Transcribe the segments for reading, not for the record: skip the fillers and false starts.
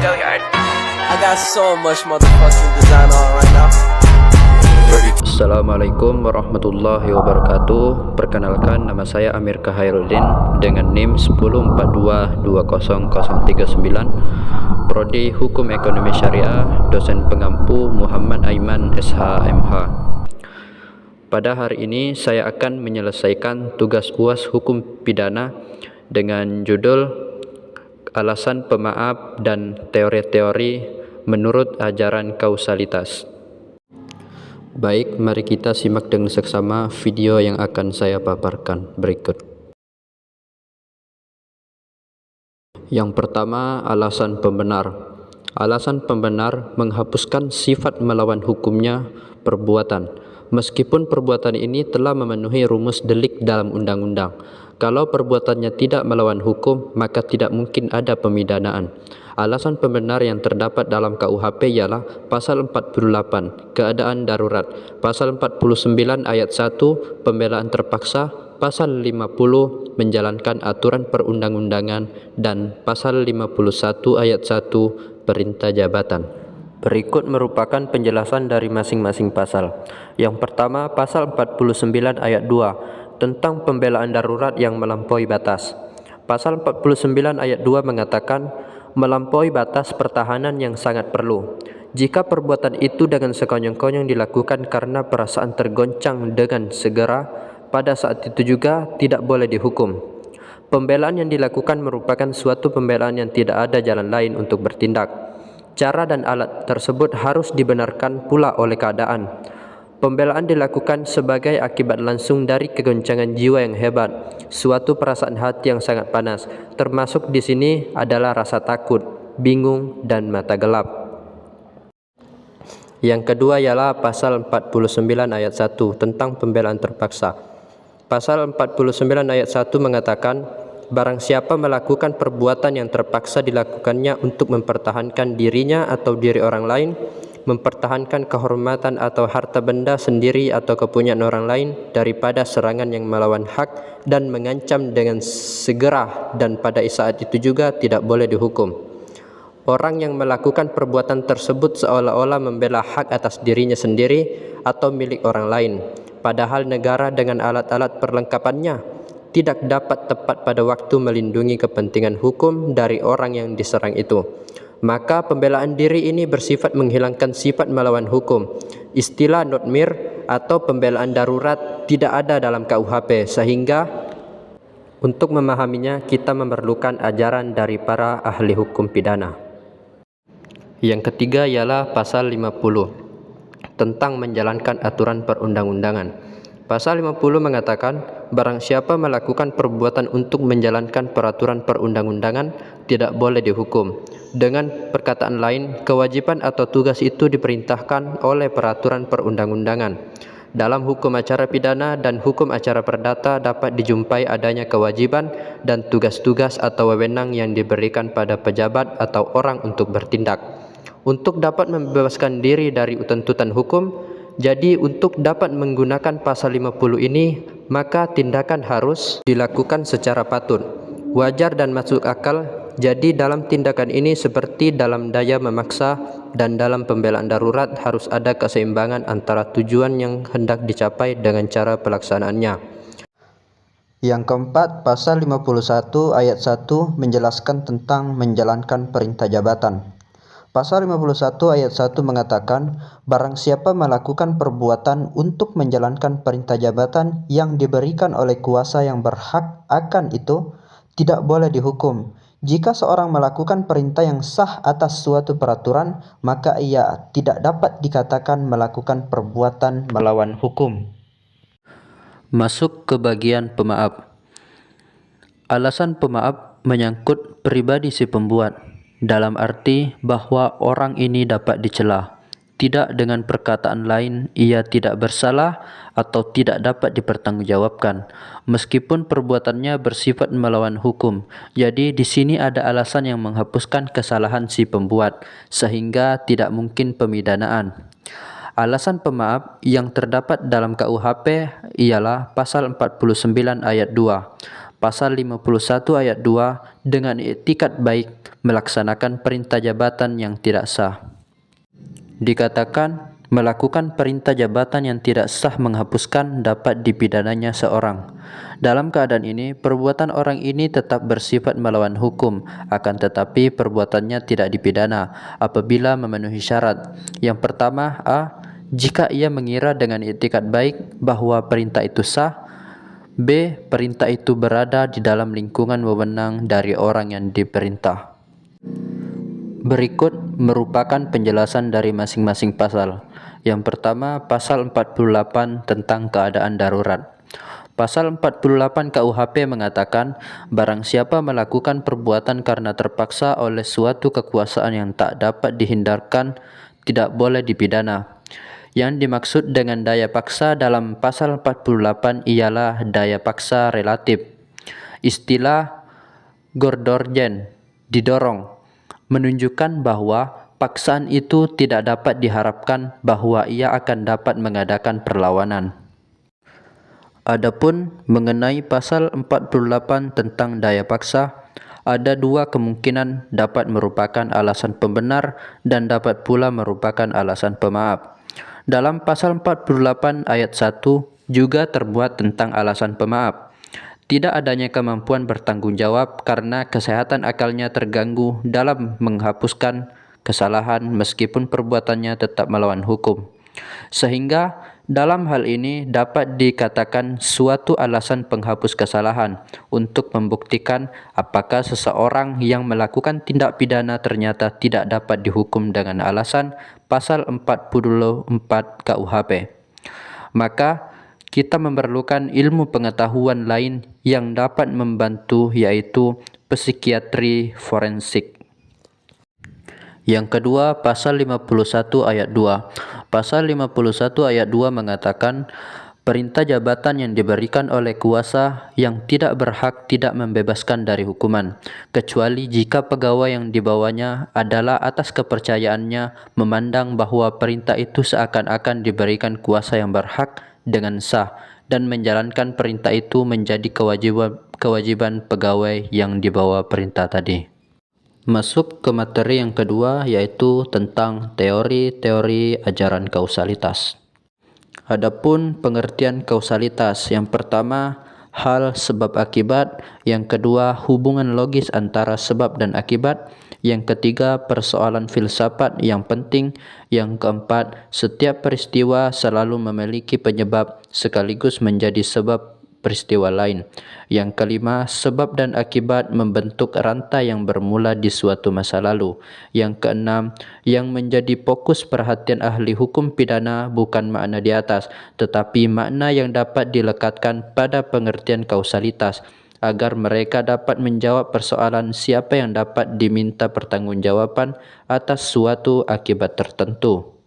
failure. I got so much motherfucking design on right now. Assalamualaikum warahmatullahi wabarakatuh. Perkenalkan, nama saya Amir Khairudin dengan NIM 1042200039, Prodi Hukum Ekonomi Syariah, dosen pengampu Muhammad Aiman SHMH. Pada hari ini saya akan menyelesaikan tugas UAS Hukum Pidana dengan judul Alasan Pemaaf dan Teori-teori menurut Ajaran Kausalitas. Baik, mari kita simak dengan seksama video yang akan saya paparkan berikut. Yang pertama, alasan pembenar. Alasan pembenar menghapuskan sifat melawan hukumnya perbuatan, meskipun perbuatan ini telah memenuhi rumus delik dalam undang-undang. Kalau perbuatannya tidak melawan hukum, maka tidak mungkin ada pemidanaan. Alasan pembenar yang terdapat dalam KUHP ialah Pasal 48, Keadaan Darurat, Pasal 49 ayat 1, Pembelaan Terpaksa, Pasal 50, Menjalankan Aturan Perundang-undangan, dan Pasal 51 ayat 1, Perintah Jabatan. Berikut merupakan penjelasan dari masing-masing pasal. Yang pertama, Pasal 49 ayat 2 tentang pembelaan darurat yang melampaui batas. Pasal 49 ayat 2 mengatakan melampaui batas pertahanan yang sangat perlu. Jika perbuatan itu dengan sekonyong-konyong dilakukan karena perasaan tergoncang dengan segera, pada saat itu juga tidak boleh dihukum. Pembelaan yang dilakukan merupakan suatu pembelaan yang tidak ada jalan lain untuk bertindak. Cara dan alat tersebut harus dibenarkan pula oleh keadaan. Pembelaan dilakukan sebagai akibat langsung dari kegoncangan jiwa yang hebat, suatu perasaan hati yang sangat panas, termasuk di sini adalah rasa takut, bingung, dan mata gelap. Yang kedua ialah Pasal 49 ayat 1 tentang pembelaan terpaksa. Pasal 49 ayat 1 mengatakan, barang siapa melakukan perbuatan yang terpaksa dilakukannya untuk mempertahankan dirinya atau diri orang lain, mempertahankan kehormatan atau harta benda sendiri atau kepunyaan orang lain daripada serangan yang melawan hak dan mengancam dengan segera, dan pada saat itu juga tidak boleh dihukum. Orang yang melakukan perbuatan tersebut seolah-olah membela hak atas dirinya sendiri atau milik orang lain, padahal negara dengan alat-alat perlengkapannya tidak dapat tepat pada waktu melindungi kepentingan hukum dari orang yang diserang itu. Maka pembelaan diri ini bersifat menghilangkan sifat melawan hukum. Istilah not mir atau pembelaan darurat tidak ada dalam KUHP, sehingga untuk memahaminya kita memerlukan ajaran dari para ahli hukum pidana. Yang ketiga ialah Pasal 50 tentang menjalankan aturan perundang-undangan. Pasal 50 mengatakan, barang siapa melakukan perbuatan untuk menjalankan peraturan perundang-undangan tidak boleh dihukum. Dengan perkataan lain, kewajiban atau tugas itu diperintahkan oleh peraturan perundang-undangan. Dalam hukum acara pidana dan hukum acara perdata dapat dijumpai adanya kewajiban dan tugas-tugas atau wewenang yang diberikan pada pejabat atau orang untuk bertindak untuk dapat membebaskan diri dari tuntutan hukum. Jadi untuk dapat menggunakan pasal 50 ini, maka tindakan harus dilakukan secara patut, wajar dan masuk akal. Jadi dalam tindakan ini seperti dalam daya memaksa dan dalam pembelaan darurat harus ada keseimbangan antara tujuan yang hendak dicapai dengan cara pelaksanaannya. Yang keempat, Pasal 51 ayat 1 menjelaskan tentang menjalankan perintah jabatan. Pasal 51 ayat 1 mengatakan, barang siapa melakukan perbuatan untuk menjalankan perintah jabatan yang diberikan oleh kuasa yang berhak akan itu, tidak boleh dihukum. Jika seorang melakukan perintah yang sah atas suatu peraturan, maka ia tidak dapat dikatakan melakukan perbuatan melawan hukum. Masuk ke bagian pemaaf. Alasan pemaaf menyangkut pribadi si pembuat, dalam arti bahwa orang ini dapat dicela. Tidak dengan perkataan lain, ia tidak bersalah atau tidak dapat dipertanggungjawabkan, meskipun perbuatannya bersifat melawan hukum. Jadi di sini ada alasan yang menghapuskan kesalahan si pembuat, sehingga tidak mungkin pemidanaan. Alasan pemaaf yang terdapat dalam KUHP ialah Pasal 49 ayat 2. Pasal 51 ayat 2 dengan iktikad baik melaksanakan perintah jabatan yang tidak sah. Dikatakan melakukan perintah jabatan yang tidak sah menghapuskan dapat dipidananya seorang. Dalam keadaan ini, perbuatan orang ini tetap bersifat melawan hukum, akan tetapi perbuatannya tidak dipidana apabila memenuhi syarat. Yang pertama, A. Jika ia mengira dengan iktikad baik bahwa perintah itu sah. B. Perintah itu berada di dalam lingkungan wewenang dari orang yang diperintah. Berikut merupakan penjelasan dari masing-masing pasal. Yang pertama, pasal 48 tentang keadaan darurat. Pasal 48 KUHP mengatakan, barang siapa melakukan perbuatan karena terpaksa oleh suatu kekuasaan yang tak dapat dihindarkan, tidak boleh dipidana. Yang dimaksud dengan daya paksa dalam pasal 48 ialah daya paksa relatif. Istilah Gordorgen, didorong, menunjukkan bahwa paksaan itu tidak dapat diharapkan bahwa ia akan dapat mengadakan perlawanan. Adapun mengenai pasal 48 tentang daya paksa, ada dua kemungkinan dapat merupakan alasan pembenar dan dapat pula merupakan alasan pemaaf. Dalam pasal 48 ayat 1 juga terbuat tentang alasan pemaaf. Tidak adanya kemampuan bertanggung jawab karena kesehatan akalnya terganggu dalam menghapuskan kesalahan meskipun perbuatannya tetap melawan hukum. Sehingga dalam hal ini dapat dikatakan suatu alasan penghapus kesalahan untuk membuktikan apakah seseorang yang melakukan tindak pidana ternyata tidak dapat dihukum dengan alasan pasal 44 KUHP. Maka kita memerlukan ilmu pengetahuan lain yang dapat membantu, yaitu psikiatri forensik. Yang kedua, pasal 51 ayat 2. Pasal 51 ayat 2 mengatakan, perintah jabatan yang diberikan oleh kuasa yang tidak berhak tidak membebaskan dari hukuman, kecuali jika pegawai yang dibawanya adalah atas kepercayaannya memandang bahwa perintah itu seakan-akan diberikan kuasa yang berhak dengan sah dan menjalankan perintah itu menjadi kewajiban pegawai yang dibawa perintah tadi. Masuk ke materi yang kedua, yaitu tentang teori-teori ajaran kausalitas. Adapun pengertian kausalitas, yang pertama hal sebab akibat, yang kedua hubungan logis antara sebab dan akibat, yang ketiga persoalan filsafat yang penting, yang keempat setiap peristiwa selalu memiliki penyebab sekaligus menjadi sebab peristiwa lain, yang kelima sebab dan akibat membentuk rantai yang bermula di suatu masa lalu, yang keenam yang menjadi fokus perhatian ahli hukum pidana bukan makna di atas tetapi makna yang dapat dilekatkan pada pengertian kausalitas, agar mereka dapat menjawab persoalan siapa yang dapat diminta pertanggungjawaban atas suatu akibat tertentu.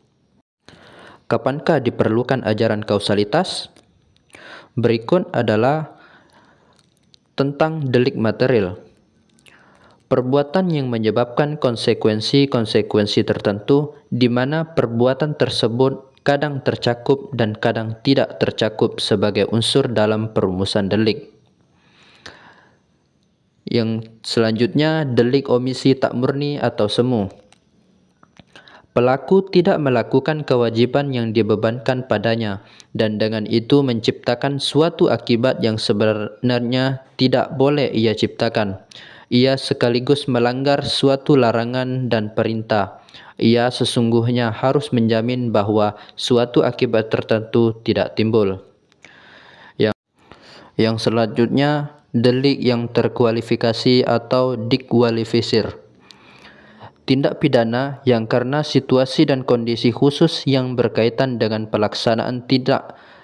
Kapankah diperlukan ajaran kausalitas? Berikut adalah tentang delik material. Perbuatan yang menyebabkan konsekuensi-konsekuensi tertentu di mana perbuatan tersebut kadang tercakup dan kadang tidak tercakup sebagai unsur dalam perumusan delik. Yang selanjutnya, delik omisi tak murni atau semu. Pelaku tidak melakukan kewajiban yang dibebankan padanya dan dengan itu menciptakan suatu akibat yang sebenarnya tidak boleh ia ciptakan. Ia sekaligus melanggar suatu larangan dan perintah. Ia sesungguhnya harus menjamin bahwa suatu akibat tertentu tidak timbul. Yang selanjutnya, delik yang terkualifikasi atau dikualifisir. Tindak pidana yang karena situasi dan kondisi khusus yang berkaitan dengan pelaksanaan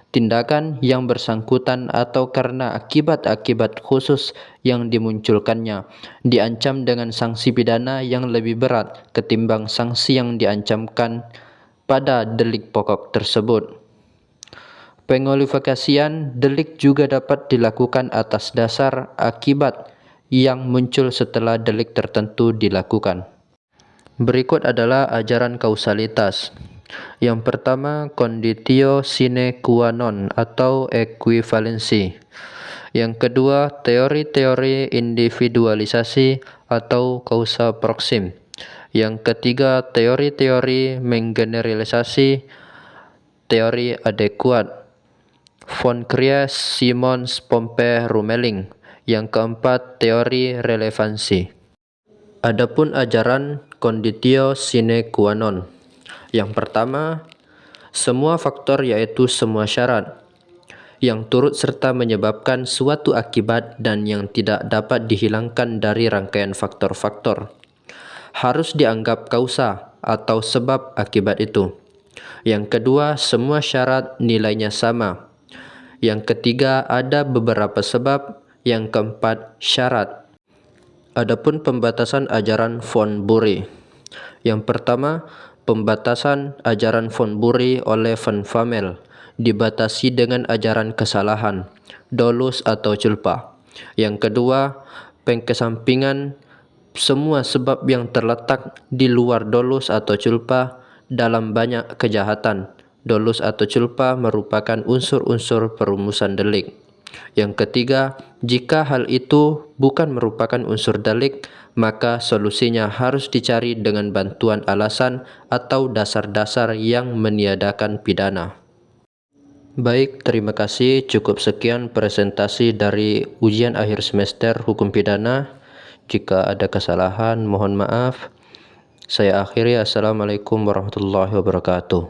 tindakan yang bersangkutan atau karena akibat-akibat khusus yang dimunculkannya diancam dengan sanksi pidana yang lebih berat ketimbang sanksi yang diancamkan pada delik pokok tersebut. Pengualifikasian delik juga dapat dilakukan atas dasar akibat yang muncul setelah delik tertentu dilakukan. Berikut adalah ajaran kausalitas. Yang pertama, conditio sine qua non atau ekuivalensi. Yang kedua, teori-teori individualisasi atau kausa proksim. Yang ketiga, teori-teori menggeneralisasi, teori adekuat, von Kries, Simons, Pompe, Rumeling. Yang keempat, teori relevansi. Adapun ajaran conditio sine qua non. Yang pertama, semua faktor yaitu semua syarat yang turut serta menyebabkan suatu akibat dan yang tidak dapat dihilangkan dari rangkaian faktor-faktor harus dianggap kausa atau sebab akibat itu. Yang kedua, semua syarat nilainya sama. Yang ketiga, ada beberapa sebab. Yang keempat, syarat. Adapun pembatasan ajaran von Bury. Yang pertama, pembatasan ajaran von Bury oleh Van Vammel dibatasi dengan ajaran kesalahan, dolus atau culpa. Yang kedua, pengkesampingan semua sebab yang terletak di luar dolus atau culpa dalam banyak kejahatan. Dolus atau culpa merupakan unsur-unsur perumusan delik. Yang ketiga, jika hal itu bukan merupakan unsur delik, maka solusinya harus dicari dengan bantuan alasan atau dasar-dasar yang meniadakan pidana. Baik, terima kasih. Cukup sekian presentasi dari ujian akhir semester hukum pidana. Jika ada kesalahan, mohon maaf. Saya akhiri. Assalamualaikum warahmatullahi wabarakatuh.